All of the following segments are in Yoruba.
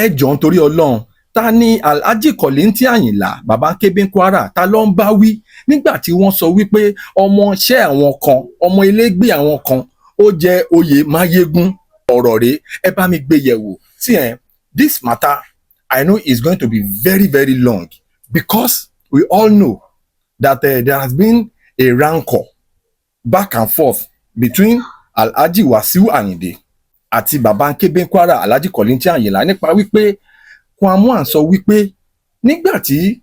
ẹ jọ̀ọ́ nítorí Ọlọ́run ta ni Alhaji Kollington Àyìnlá bàbá Kébé Kwara ta ló ń bá wí nígbà tí wọ́n sọ wípé ọmọọṣẹ́ àwọn kan ọmọ ilégbè àwọn kan ó jẹ oyè máyégún ọ̀rọ̀ rẹ̀ ẹ bá mi gbé yẹ̀wò see this matter I know is going to be very very long because we all know that there has been a rancor back and forth between Alhaji Wasiu Ayinde àti bàbá Kébé Kwara Alhaji Kollington Àyìnlá nípa wípé Kwamwan sọ wípé nígbà tí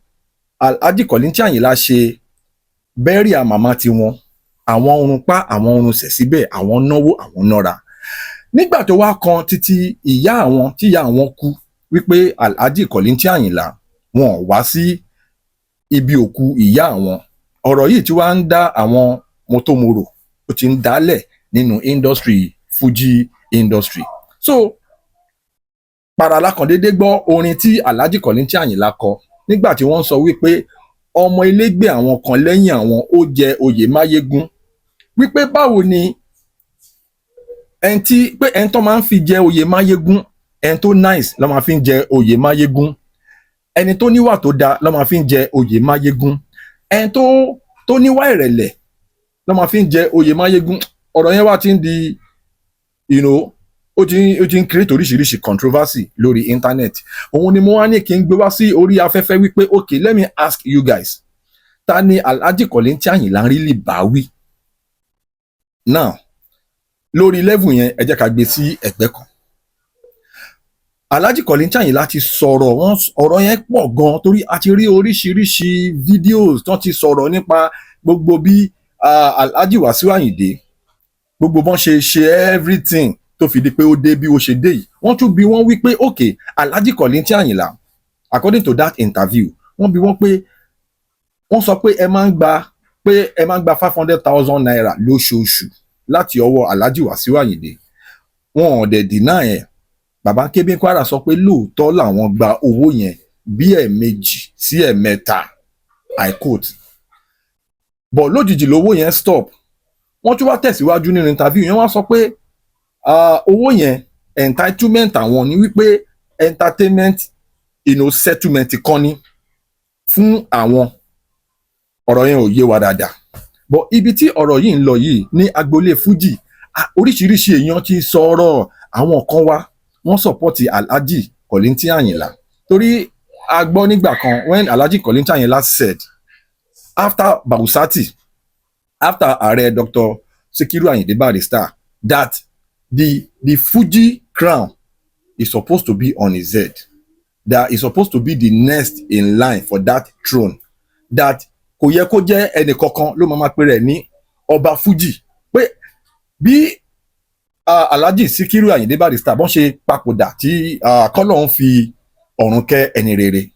Alhaji Kollington Àyìnlá ṣe bẹ́ríà màmá tiwọn àwọn orun pa àwọn orun sẹ̀ síbẹ̀ àwọn náwó àwọn nọ́ra nígbà tó wá kan títí ìyá àwọn tíyá àwọn kú wípé Alhaji Kollington Àyìnlá wọn wá sí ibi òkú ìyá àwọn ọ̀rọ̀ yìí tí wàá ń dá àwọn mọ́tòmọ́rò ó ti ń dálẹ̀ nínú industry Fuji industry so parala kan dédé gbọ́ orin tí Alhaji Kollington Àyìnlá kọ nígbà tí wọ́n sọ wípé ọmọ ilégbè àwọn kan lẹ́yìn àwọn ó jẹ oyè máyégún wípé báwo ni ẹni tó máa ń fi jẹ oyè máyégún ẹni tó nice ló máa fi ń jẹ oyè máyégún ẹni tó níwà tó dáa ló máa fi ń jẹ oyè máyégún ẹni tó níwà ìrẹ̀lẹ̀ ló máa fi ń jẹ oyè máyégún ọ̀rọ̀ yẹn wá ti ń di ó ti ń create oríṣiríṣi controversy lórí internet òun ni mo wá ní kí n gbé wá sí orí afẹ́fẹ́ wípé okay let me ask you guys ta ni Alhaji Kollington Àyìnlá really bá wí now lórí level yẹn ẹ jẹ́ ká gbé sí ẹ̀gbẹ́ kan Alhaji Kollington Àyìnlá ti sọ̀rọ̀ ọ̀rọ̀ yẹn pọ̀ gan torí a ti rí oríṣiríṣi videos tó ti sọ̀rọ̀ nípa gbogbo bí Alhaji Wasiu Ayinde gbogbo bọ́n ṣe everything tó fi di pé ó dé bí ó ṣe dé yìí wọ́n tún bi wọ́n wí pé okay Alhaji Kollington Àyìnlá according to that interview wọ́n bi wọ́n pé wọ́n sọ pé ẹ máa ń gba 500,000 naira lóṣooṣù láti ọwọ́ Alhaji Wasiu Ayinde wọn ò dẹ̀ deny ẹ̀ bàbá Kébé Kwara sọ pé lóòótọ́ làwọn gba owó yẹn bí ẹ̀ẹ̀mejì sí ẹ̀ẹ̀mẹ́ta I quote but lójijì lówó yẹn stop wọ́n tún wá tẹ̀síwájú nínú interview yẹn wọ́n sọ pé owó yẹn entitlement àwọn ni wípé entertainment settlement kan ní fún àwọn ọ̀rọ̀ yẹn ò yé wa dáadáa but ibi tí ọ̀rọ̀ yìí ń lọ yìí ní agboolé Fuji oríṣiríṣi èèyàn ti sọ̀rọ̀ àwọn kan wá wọ́n sọ̀pọ̀tì Alhaji Kollington Àyìnlá torí a gbọ́ nígbà kan when Alhaji Kollington Àyìnlá said after Bawusati after ààrẹ Dr. Sikiru Ayinde Barrister that the Fuji crown is supposed to be on his head that is supposed to be the next in line for that throne that kò yẹ kó jẹ́ ẹnì kankan ló máa pe rẹ̀ ní ọba Fuji pé bí Alhaji Sikiru Ayinde Barrister bọ́n ṣe papòdà tí kọ́lọ́hún fi ọ̀run kẹ́ ẹni rere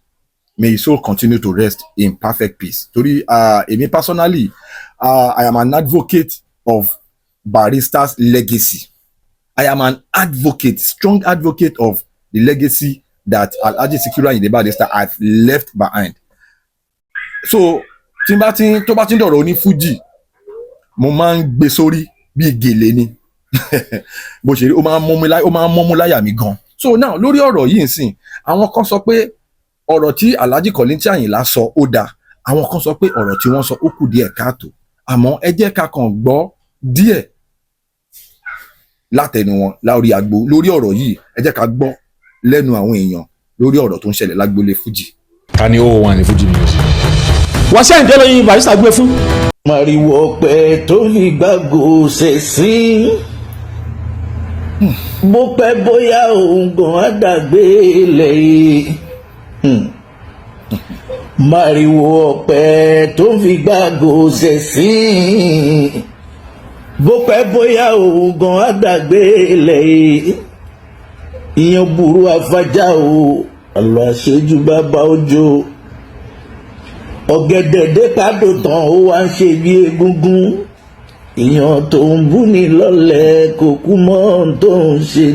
may his soul continue to rest in perfect peace torí èmi personally I am an advocate of Barrister's legacy I am an advocate strong advocate of the legacy that Alhaji Sikiru Ayinde Barrister has left behind so tó bá ti ń dọ̀rọ̀ oní Fuji mo máa ń gbé sórí bíi gèlè ni bó ṣe rí ó máa ń mọ́mú láyà mi gan so now lórí ọ̀rọ̀ yìí nsìn àwọn kan sọ pé ọ̀rọ̀ tí Alhaji Kollington Àyìnlá sọ ó dáa àwọn kan sọ pé ọ̀rọ̀ tí wọ́n sọ ó kù díẹ̀ káàtó àmọ́ ẹ jẹ́ ká kàn gbọ́ díẹ̀ látẹnu wọn lórí ọ̀rọ̀ yìí ẹ jẹ́ ká gbọ́ lẹ́nu àwọn èèyàn lórí ọ̀rọ̀ tó ń ṣẹlẹ̀ lágboolé Fuji. ta ni ó wà ní Fuji music. wọ́n ṣe ń jẹ́ lóyún Barrister gbé fún. màrìwò ọ̀pẹ tó fi gbàgbó ṣe sí bó pẹ́ bóyá òun gan á dàgbé lẹ́yìn. màrìwò ọ̀pẹ tó fi gbàgbó ṣe sí bó pẹ́ bóyá òun gan á dàgbé lẹ́yìn. ìyẹn burú afájá o àlọ́ àṣejù bàbá òjò ọ̀gẹ̀dẹ̀ dé pàdó tán ó wá ń ṣe bí egúngún ìyàn tó ń bú ní lọ́lẹ̀ kò kú mọ́ tó ń ṣe.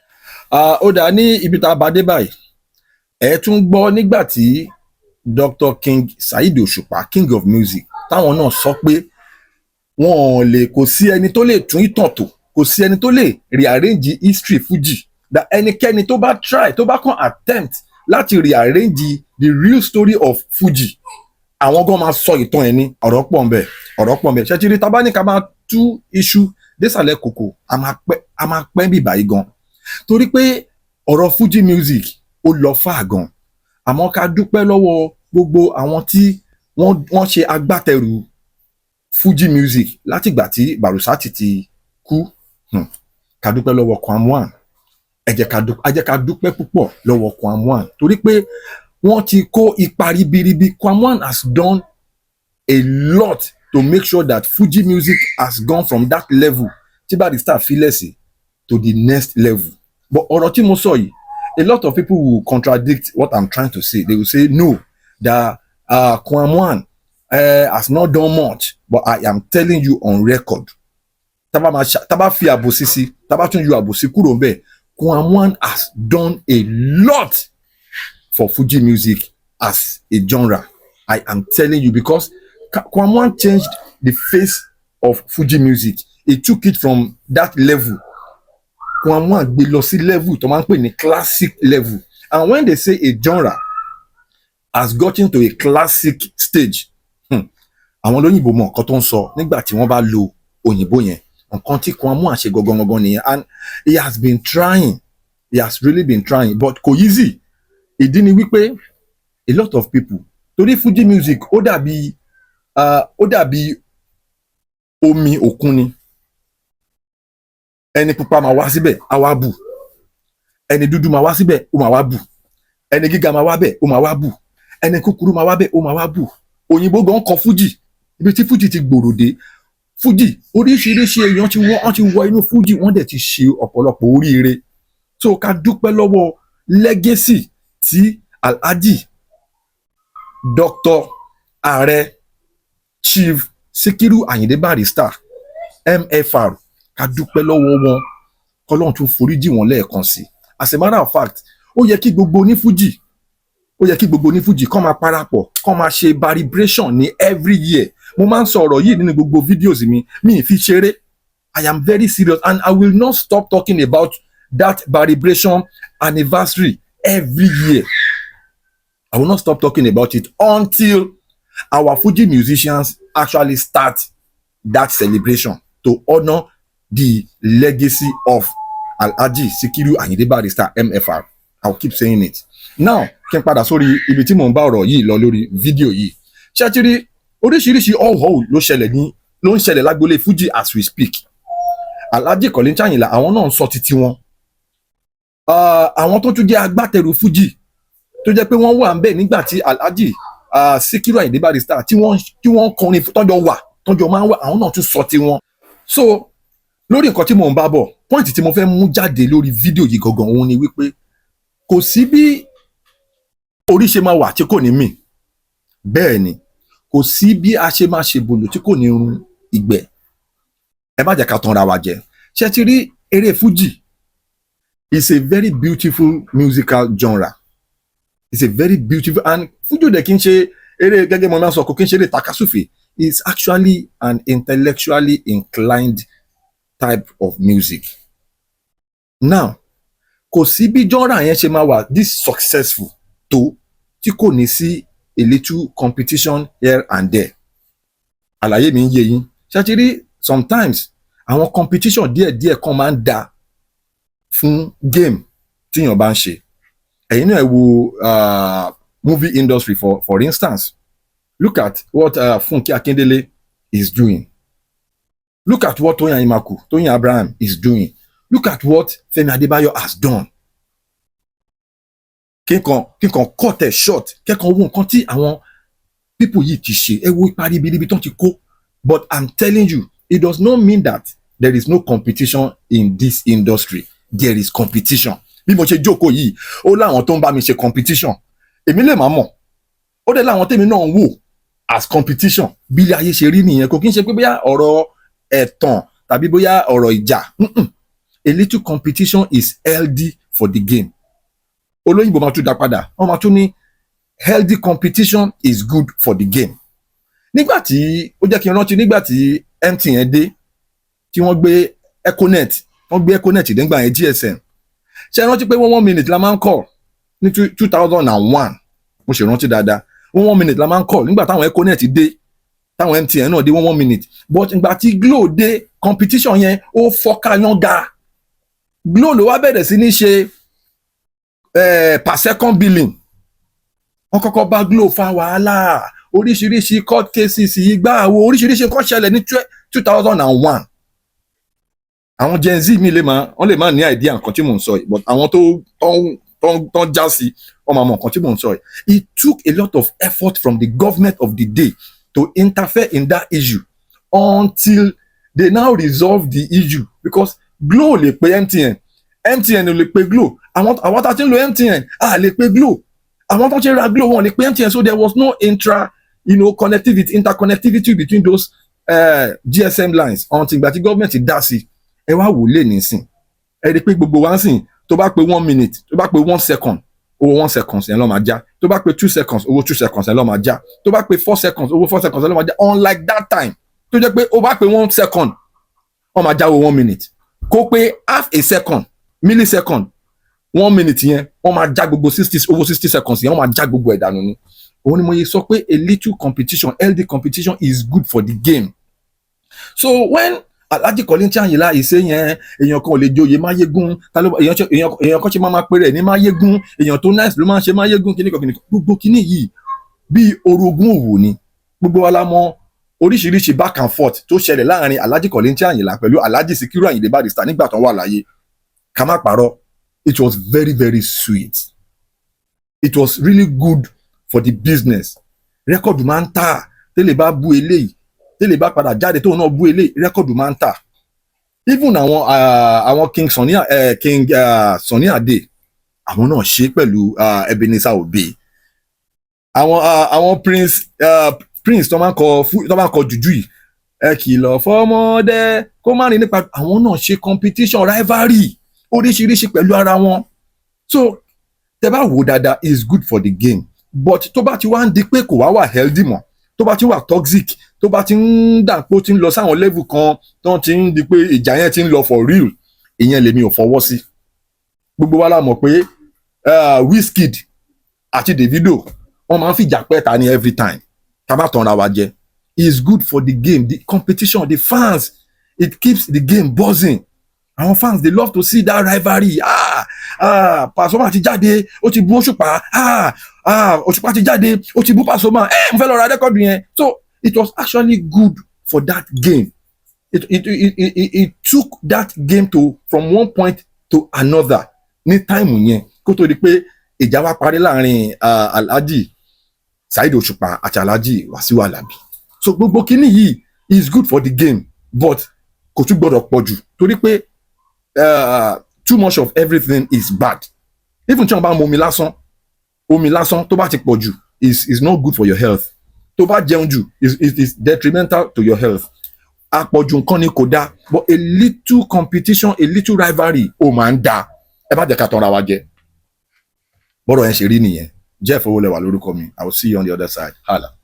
ó dá ní ibi tá a bá dé báyìí ẹ tún gbọ́ nígbà tí Dr. King Saheed Òṣùpá King of Music táwọn náà sọ pé kò sí ẹni tó lè tún ìtàn tò kò sí ẹni tó lè rearrange history Fuji that ẹnikẹ́ni tó bá try tó bá kàn attempt láti rearrange the real story of Fuji àwọn gan máa sọ ìtàn ẹ̀ ní ọ̀rọ̀ pọ̀ ńbẹ̀ ṣẹ́tìrì tábà ní ká máa tú iṣu désàlẹ̀ kòkò a máa pẹ́ bí báyìí gan torí pé ọ̀rọ̀ Fuji music ó lọ fà gan àmọ́ ká dúpẹ́ lọ́wọ́ gbogbo àwọn tí wọ́n ṣe agbátẹrù Fuji music látìgbà tí Barusati ti kú ká dúpẹ́ lọ́wọ́ Kwam1 ẹ jẹ́ ká dúpẹ́ púpọ̀ lọ́wọ́ Kwam1 torí pé wọ́n ti kó ipa ribiribi. Kwam1 has done a lot to make sure that Fuji music has gone from that level tí Barrister filẹ̀ sí to the next level. But ọ̀rọ̀ tí mo sọ yìí, a lot of people will contradict what I'm trying to say. They will say no, that Kwam1 has not done much, but I am telling you on record. Tábà fi àbòsí sí, tábà tún yọ àbòsí kúrò ńbẹ̀, Kwam1 has done a lot for Fuji music as a genre. I am telling you, because Kwam1 changed the face of Fuji music. He took it from that level. Kwam1 gbé lọ sí level tó máa ń pè ní classic level. And when they say a genre has gotten to a classic stage, àwọn olóyìnbó mọ̀ nǹkan tó ń sọ nígbà tí wọ́n bá lo òyìnbó yẹn. Nǹkan tí Kwam1 ṣe gangan nìyẹn. And he has been trying. He has really been trying. But kò easy. Ìdí ni wípé a lot of people, torí Fuji music ó dàbí omi òkun ni. Ẹni pupa máa wá síbẹ̀ á wá bù, ẹni dúdú máa wá síbẹ̀ ó máa wá bù, ẹni gíga máa wá bẹ̀ ó máa wá bù, ẹni kúkúrú máa wá bẹ̀ ó máa wá bù. Òyìnbó gan kọ Fuji, ibi tí Fuji ti gbòòrò dé. Fuji oríṣiríṣi èèyàn ti wọ inú Fuji, wọ́n dẹ̀ ti ṣe ọ̀pọ̀lọpọ̀ oríire. So ká dúpẹ́ lọ́wọ́ legacy tí Alhaji Dr. Ààrẹ Chief Sikiru Ayinde Barrister MFR, ká dúpẹ́ lọ́wọ́ wọn, kọ́lọ́run tún foríjì wọn lẹ́ẹ̀kan sí. As a matter of fact, ó yẹ kí gbogbo ní Fuji kọ́ máa parapọ̀, kọ́ máa ṣe celebration ní every year. Mo máa ń sọ ọ̀rọ̀ yìí nínú gbogbo videos mi ì fi ṣeré. I am very serious and I will not stop talking about that celebration anniversary every year. I will not stop talking about it until our Fuji musicians actually start that celebration to honor the legacy of Alhaji Sikiru Ayinde Barrister MFR. I'll keep saying it. Now, kí n padà sórí ibi tí mò ń bá ọ̀rọ̀ yìí lọ lórí fídíò yìí. Ṣé ti rí oríṣiríṣi ọ̀hún ló ń ṣẹlẹ̀ lágbolé Fuji as we speak. Alhaji Kollington àwọn náà ń sọ títí wọn. Àwọn tó tún jẹ́ agbátẹrù Fuji tó jẹ́ pé wọ́n wà ńbẹ̀ nígbà tí Alhaji Sikiru Ayinde Barrister tí wọ́n kọrin tọ́jọ́ máa ń wà, àwọn náà tún sọ tiwọn. So lórí nǹkan tí mò ń bá bọ̀, pọ́ìntì tí mo fẹ́ mú jáde lórí fídíò yìí gangan òun ni wípé kò sí bí orí ṣe máa wà tí kò ní mì, bẹ́ẹ̀ ni kò sí bí a ṣe máa ṣe bòlò tí kò ní run ìgbẹ́. Ẹ má jẹ́ ká tanra wa jẹ. Ṣé ti rí eré Fuji is a very beautiful musical genre. It's a very beautiful, and Fuji ò dẹ̀ kí n ṣe eré gẹ́gẹ́ mo máa ń sọ, kò kí n ṣe eré takasúfè. It's actually an intellectually inclined type of music. Now, kò sí bí genre yẹn ṣe máa wà this successful tó tí kò ní sí a little competition here and there. Àlàyé mi ń yé yín. Ṣé ti rí sometimes àwọn competition díẹ̀díẹ̀ kan máa ń da fún game tíyàn bá ń ṣe. Ẹ̀yin náà wo movie industry for instance. Look at what Funke Akindele is doing. Look at what Toyin Abraham is doing. Look at what Femi Adebayo has done. Kíkan cut it short. Kẹ́kan wo nǹkan tí àwọn people yìí ti ṣe. Ẹ wo ipa ribiribi tán ti kó. But I'm telling you, it does not mean that there is no competition in this industry. There is competition. Bí mo ṣe jókòó yìí, ó láwọn tó ń bá mi ṣe competition. Èmi lè máa mọ̀. Ó dẹ̀ láwọn tèmi náà ń wò as competition. Bí ilé ayé ṣe rí nìyẹn, kò kí n ṣe pé bóyá ọ̀rọ̀ ẹ̀tàn tàbí bóyá ọ̀rọ̀ ìjà. A little competition is healthy for the game. Olóyìnbó máa tún dá padà. Wọ́n máa tún ní healthy competition is good for the game. Nígbà tí ó jẹ́ kí n rántí nígbà tí MTN dé tí wọ́n gbé Econet nígbà yẹn GSM. ṣe rántí pé 1 minute la máa ń call ní 2001 mo ṣe rántí dáadáa 1 minute la máa ń call nígbà táwọn Econet dé táwọn MTN náà dé 1 minute but ìgbà tí Glo dé competition yẹn ó fọ́ká yánga Glo ló wá bẹ̀rẹ̀ sí ní ṣe per second billing wọ́n kọ́kọ́ bá Glo fa wàhálà oríṣiríṣi court cases ìgbà wo oríṣiríṣi nǹkan ṣẹlẹ̀ ní 2001 àwọn Gen Z mi wọ́n lè má ní idea nǹkan tí mò ń sọ yìí but àwọn tó ń já sí wọ́n máa mọ nǹkan tí mò ń sọ yìí. It took a lot of effort from the government of the day to interfere in that issue until they now resolve the issue because Glo lè pe MTN lè pe Glo àwọn tá a ti ń lo MTN a lè pe Glo àwọn tó ń ṣe ra Glo wọn lè pe MTN so there was no interconnectivity between those GSM lines until ìgbà tí government dá sí ẹ wá wò lè nísìn ẹ rí i pé gbogbo wa ń sìn tó bá pe 1 minute tó bá pe 1 second owó 1 second yẹn ló máa já tó bá pe 2 seconds owó 2 seconds yẹn ló máa já tó bá pe 4 seconds owó 4 seconds yẹn ló máa já unlike that time tó jẹ́ pé ó bá pe 1 second ó máa já owó 1 minute kó pé half a second millisecond 1 minute yẹn wọ́n máa já gbogbo 60 seconds yẹn wọ́n máa já gbogbo ẹ̀ dànù ni òun ni mo yẹ sọ pé a little competition healthy competition is good for the game so when Alhaji Kollington Ayinla ìṣe yẹn èèyàn kan ò lè joyè máyégún èèyàn kan ṣe máa pèrè ní máyégún èèyàn tó nice ló máa ń ṣe máyégún kíníkan gbogbo kíní yìí bí orogún òwò ni gbogbo wa la mọ̀ oríṣiríṣi back and forth tó ṣẹlẹ̀ láàrin Alhaji Kollington Ayinla pẹ̀lú Alhaji Sikiru Ayinde Barrister nígbà tó wà láyé ká má parọ́ it was very very sweet it was really good for the business rẹ́kọ̀dù máa ń tà tẹ́lẹ̀ bá bú eléyìí tẹ́lẹ̀ bá padà jáde tóun náà bú eléyìí rẹ́kọ̀dù máa ń tà even àwọn King Sunny Ade àwọn náà ṣe pẹ̀lú Ebenezer Obey àwọn Prince tó máa ń kọ jùjú yìí ẹ kìlọ̀ fọ́mọdé kó má rìn nípa àwọn náà ṣe competition rivalry oríṣiríṣi pẹ̀lú ara wọn so tẹ́ bá wò dáadáa is good for the game but tó bá ti wá ń di pé kò wá healthy mọ́ tó bá ti wà toxic tó bá ti ń dà pé ó ti ń lọ sáwọn level kan tó ti ń di pé ìjà yẹn ti ń lọ for real ìyẹn lèmi ò fọwọ́ sí gbogbo wa la mọ̀ pé Wizkid àti Davido wọ́n máa ń fìjà pẹ́ ta ni every time ká má tanra wa jẹ is good for the game the competition the fans it keeps the game buzzing àwọn fans they love to see that rivalry Pasuma ti jáde ó ti bú Òṣùpá Òṣùpá ti jáde ó ti bú Pasuma mo fẹ́ lọ ra rẹ́kọ̀dù yẹn so it was actually good for that game it took that game from one point to another ní táìmù yẹn kó tó di pé ìjà wa parí láàrin Alhaji Saheed Òṣùpá àti Alhaji Wasiu Alabi so gbogbo kíní yìí is good for the game but kò tún gbọdọ̀ pọ̀ jù torí pé too much of everything is bad even tí wọ́n bá mu omi lásán tó bá ti pọ̀ jù is not good for your health tó bá jẹun jù is detrimental to your health àpọ̀jù nǹkan ni kò dáa but a little competition a little rivalry ó máa ń dáa ẹ bá jẹ́ ká tanra wa jẹ bọ́rọ̀ yẹn ṣe rí nìyẹn Jeff Owólẹ́wà lórúkọ mi I will see you on the other side hala.